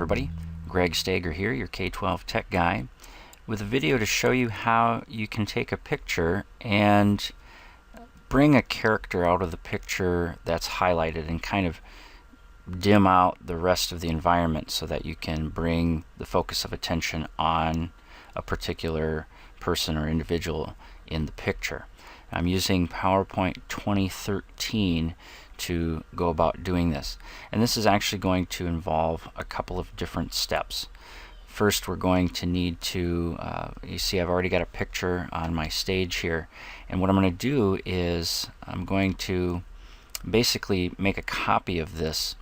everybody, Greg Stager here, your K-12 tech guy, with a video to show you how you can take a picture and bring a character out of the picture that's highlighted and kind of dim out the rest of the environment so that you can bring the focus of attention on a particular person or individual in the picture. I'm using PowerPoint 2013 to go about doing this, and this is actually going to involve a couple of different steps. First, we're going to need to you see I've already got a picture on my stage here, and what I'm going to do is I'm going to basically make a copy of this,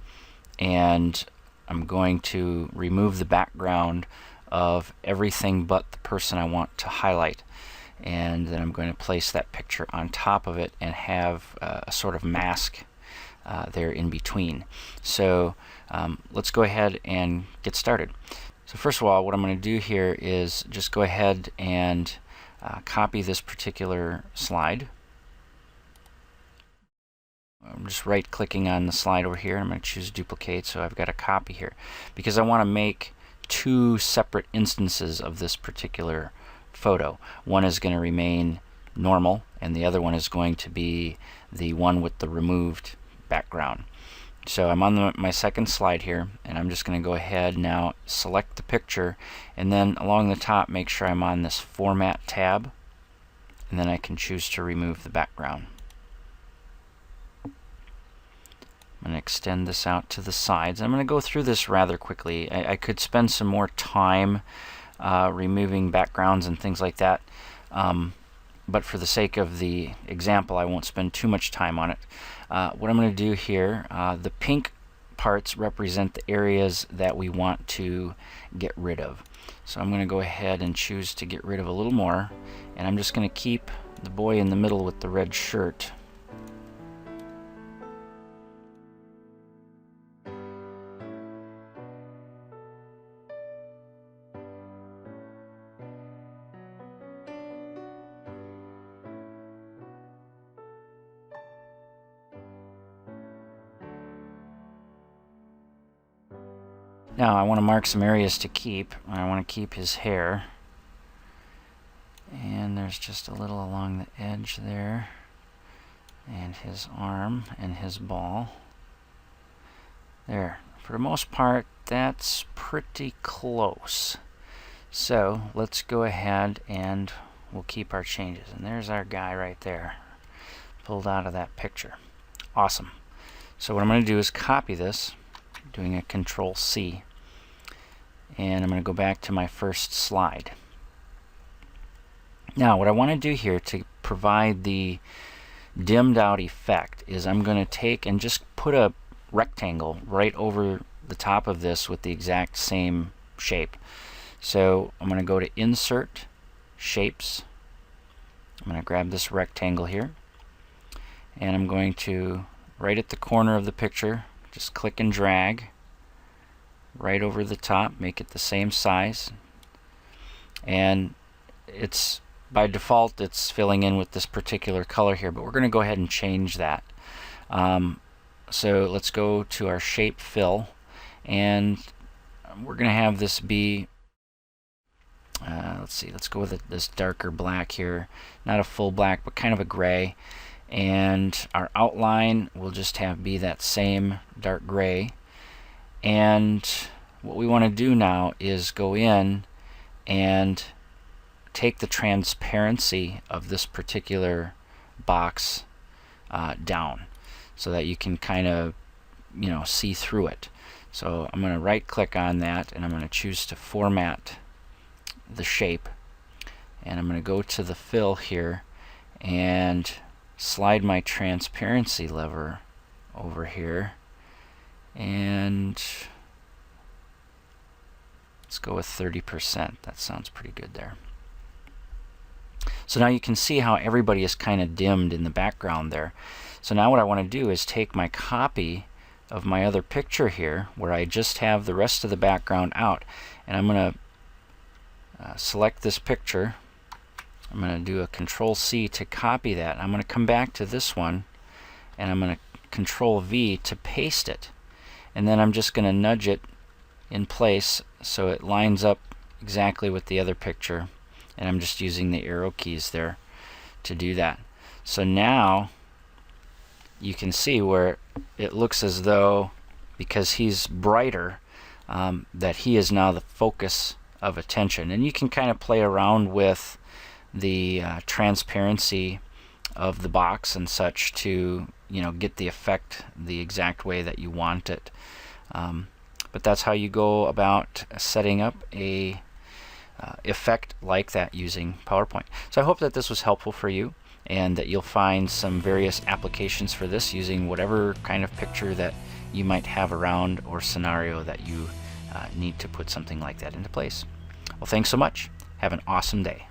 and I'm going to remove the background of everything but the person I want to highlight, and then I'm going to place that picture on top of it and have a sort of mask there in between. So let's go ahead and get started. So first of all, what I'm going to do here is just go ahead and copy this particular slide. I'm just right clicking on the slide over here. I'm going to choose duplicate, so I've got a copy here because I want to make two separate instances of this particular photo. One is going to remain normal and the other one is going to be the one with the removed background. So I'm on my second slide here, and I'm just going to go ahead now, select the picture, and then along the top make sure I'm on this Format tab, and then I can choose to remove the background. I'm going to extend this out to the sides. I'm going to go through this rather quickly. I could spend some more time removing backgrounds and things like that, but for the sake of the example I won't spend too much time on it. What I'm going to do here, the pink parts represent the areas that we want to get rid of. So I'm going to go ahead and choose to get rid of a little more, and I'm just going to keep the boy in the middle with the red shirt. Now I want to mark some areas to keep. I want to keep his hair, and there's just a little along the edge there, and his arm and his ball. There. For the most part, that's pretty close. So let's go ahead and we'll keep our changes. And there's our guy right there, pulled out of that picture. Awesome. So what I'm going to do is copy this, doing a Control-C, and I'm going to go back to my first slide. Now what I want to do here to provide the dimmed out effect is I'm going to take and just put a rectangle right over the top of this with the exact same shape. So I'm going to go to Insert, Shapes. I'm going to grab this rectangle here, and I'm going to, right at the corner of the picture, just click and drag right over the top, make it the same size, and it's by default it's filling in with this particular color here, but we're going to go ahead and change that. So let's go to our shape fill, and we're going to have this be let's go with this darker black here, not a full black but kind of a gray, and our outline will just be that same dark gray. And what we want to do now is go in and take the transparency of this particular box down so that you can kind of see through it. So I'm going to right click on that, and I'm going to choose to format the shape, and I'm going to go to the fill here and slide my transparency lever over here, and let's go with 30%. That sounds pretty good there. So now you can see how everybody is kind of dimmed in the background there. So now what I want to do is take my copy of my other picture here where I just have the rest of the background out, and I'm going to select this picture. I'm going to do a Control-C to copy that. I'm going to come back to this one, and I'm going to Control-V to paste it. And then I'm just going to nudge it in place so it lines up exactly with the other picture, and I'm just using the arrow keys there to do that. So now you can see where it looks as though, because he's brighter, that he is now the focus of attention. And you can kind of play around with the transparency of the box and such to get the effect the exact way that you want it. But that's how you go about setting up a effect like that using PowerPoint. So I hope that this was helpful for you, and that you'll find some various applications for this using whatever kind of picture that you might have around or scenario that you need to put something like that into place. Well, thanks so much. Have an awesome day.